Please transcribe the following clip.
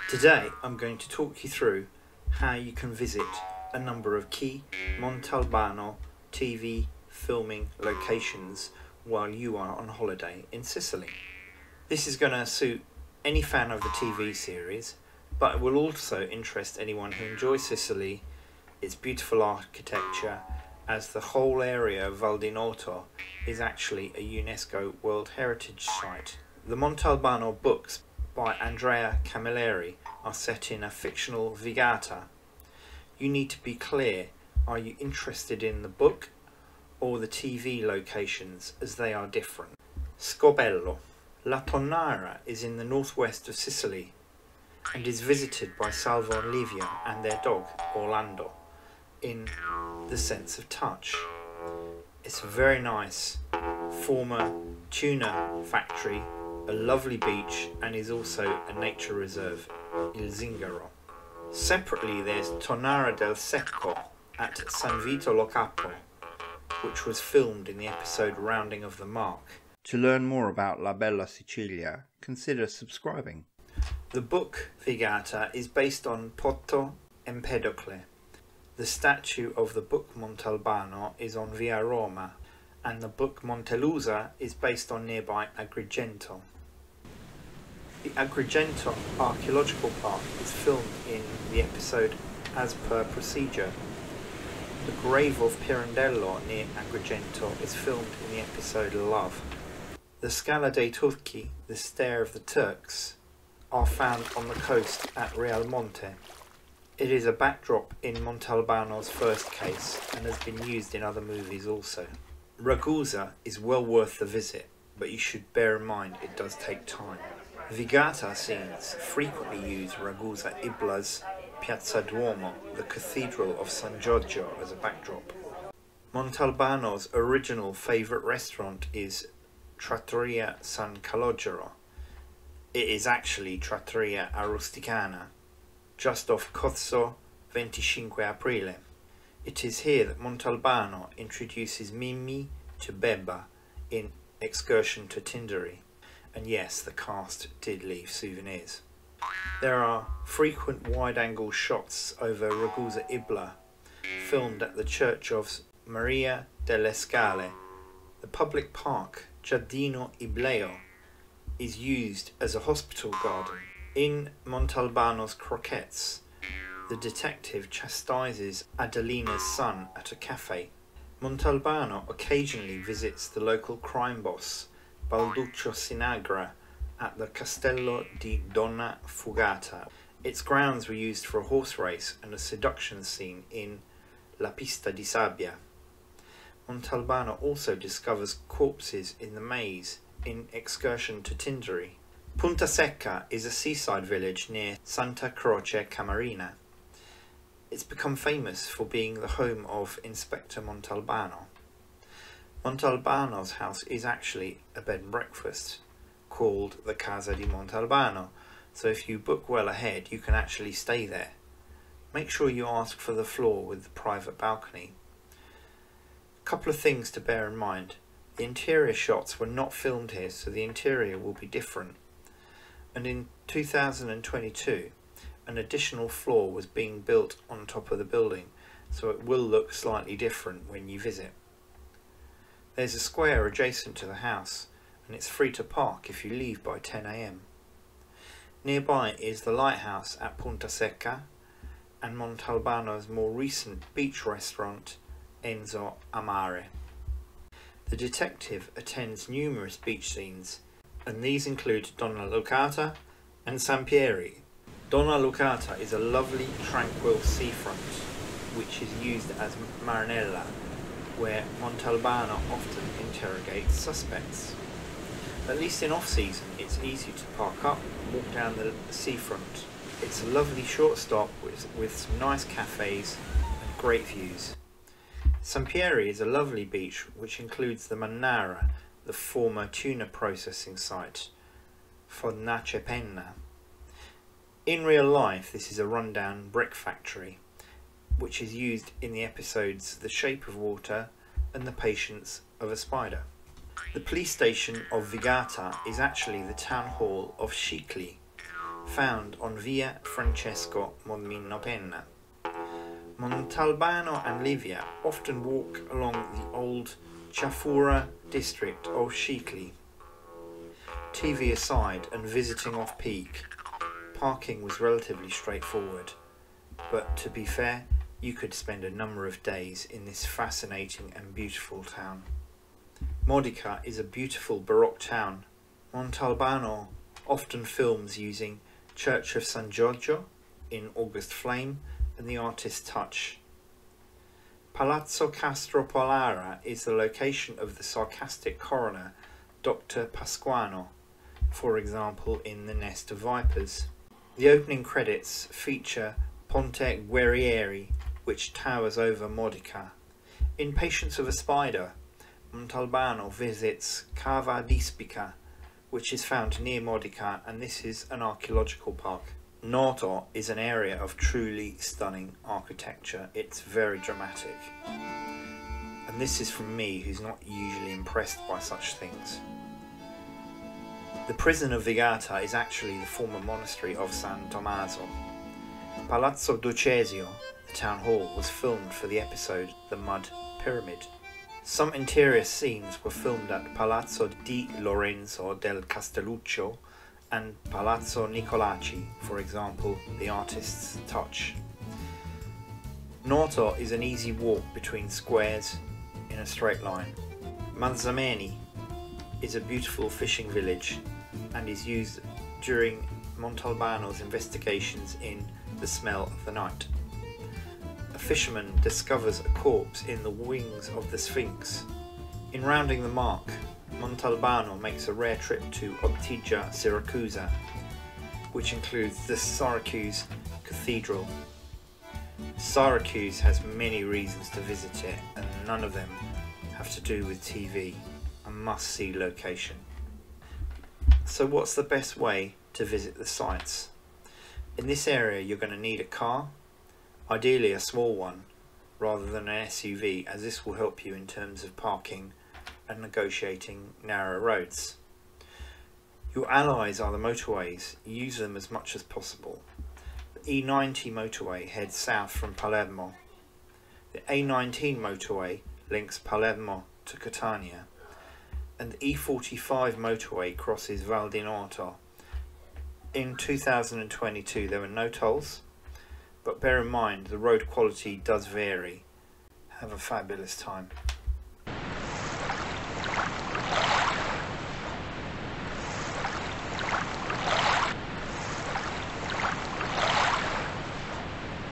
Today I'm going to talk you through how you can visit a number of key Montalbano TV filming locations while you are on holiday in Sicily. This is going to suit any fan of the TV series, but it will also interest anyone who enjoys Sicily, its beautiful architecture, as the whole area of Val di Noto is actually a UNESCO World Heritage Site. The Montalbano books by Andrea Camilleri are set in a fictional Vigata. You need to be clear, are you interested in the book or the TV locations, as they are different. Scobello. La Tonnara is in the northwest of Sicily and is visited by Salvo and Livia and their dog Orlando in the sense of touch. It's a very nice former tuna factory, a lovely beach, and is also a nature reserve, Il Zingaro. Separately, there's Tonnara del Secco at San Vito lo Capo, which was filmed in the episode Rounding of the Mark. To learn more about La Bella Sicilia, consider subscribing. The book Vigata is based on Porto Empedocle. The statue of the book Montalbano is on Via Roma, and the book Montelusa is based on nearby Agrigento. The Agrigento Archaeological Park is filmed in the episode As Per Procedure. The grave of Pirandello near Agrigento is filmed in the episode Love. The Scala dei Turchi, the Stair of the Turks, are found on the coast at Realmonte. It is a backdrop in Montalbano's first case and has been used in other movies also. Ragusa is well worth the visit, but you should bear in mind it does take time. Vigata scenes frequently use Ragusa Ibla's Piazza Duomo, the Cathedral of San Giorgio, as a backdrop. Montalbano's original favourite restaurant is Trattoria San Calogero. It is actually Trattoria Arusticana, just off Corso 25 Aprile. It is here that Montalbano introduces Mimmi to Bebba in Excursion to Tindari, and yes, the cast did leave souvenirs. There are frequent wide-angle shots over Ragusa Ibla, filmed at the church of Maria delle Scale. The public park Giardino Ibleo is used as a hospital garden. In Montalbano's Croquettes, the detective chastises Adelina's son at a cafe. Montalbano occasionally visits the local crime boss, Balduccio Sinagra, at the Castello di Donna Fugata. Its grounds were used for a horse race and a seduction scene in La Pista di Sabbia. Montalbano also discovers corpses in the maze in Excursion to Tindari. Punta Secca is a seaside village near Santa Croce Camarina. It's become famous for being the home of Inspector Montalbano. Montalbano's house is actually a bed and breakfast called the Casa di Montalbano, so if you book well ahead you can actually stay there. Make sure you ask for the floor with the private balcony. A couple of things to bear in mind. The interior shots were not filmed here, so the interior will be different. And in 2022, an additional floor was being built on top of the building, so it will look slightly different when you visit. There's a square adjacent to the house, and it's free to park if you leave by 10 AM. Nearby is the lighthouse at Punta Secca and Montalbano's more recent beach restaurant, Enzo Amare. The detective attends numerous beach scenes, and these include Donna Lucata and Sampieri. Donna Lucata is a lovely, tranquil seafront, which is used as Marinella, where Montalbano often interrogates suspects. At least in off-season, it's easy to park up and walk down the seafront. It's a lovely short stop with some nice cafes and great views. Sampieri is a lovely beach which includes the Mannara, the former tuna processing site, Fornace Penna. In real life, this is a rundown brick factory, which is used in the episodes The Shape of Water and The Patience of a Spider. The police station of Vigata is actually the town hall of Scicli. found on Via Francesco Monminopenna. Montalbano and Livia often walk along the old Chafura district of Scicli. TV aside and visiting off-peak, parking was relatively straightforward, but to be fair, you could spend a number of days in this fascinating and beautiful town. Modica is a beautiful Baroque town. Montalbano often films using Church of San Giorgio in August Flame and the artist's touch. Palazzo Castropollara is the location of the sarcastic coroner Dr. Pasquano, for example in The Nest of Vipers. The opening credits feature Ponte Guerrieri, which towers over Modica. In Patience of a Spider, Montalbano visits Cava d'Ispica, which is found near Modica, and this is an archaeological park. Noto is an area of truly stunning architecture. It's very dramatic. And this is from me, who's not usually impressed by such things. The prison of Vigata is actually the former monastery of San Tommaso. Palazzo Ducesio, the town hall, was filmed for the episode The Mud Pyramid. Some interior scenes were filmed at Palazzo di Lorenzo del Castelluccio and Palazzo Nicolacci, for example, the artist's touch. Noto is an easy walk between squares in a straight line. Marzameni is a beautiful fishing village and is used during Montalbano's investigations in The Smell of the Night. A fisherman discovers a corpse in the wings of the Sphinx. In rounding the mark, Montalbano makes a rare trip to Ottigia Siracusa, which includes the Syracuse Cathedral. Syracuse has many reasons to visit it, and none of them have to do with TV, a must-see location. So what's the best way to visit the sites? In this area you're going to need a car, ideally a small one rather than an SUV, as this will help you in terms of parking and negotiating narrow roads. Your allies are the motorways. Use them as much as possible. The E90 motorway heads south from Palermo. The A19 motorway links Palermo to Catania, and the E45 motorway crosses Val di Noto. In 2022 there were no tolls, but bear in mind the road quality does vary. Have a fabulous time.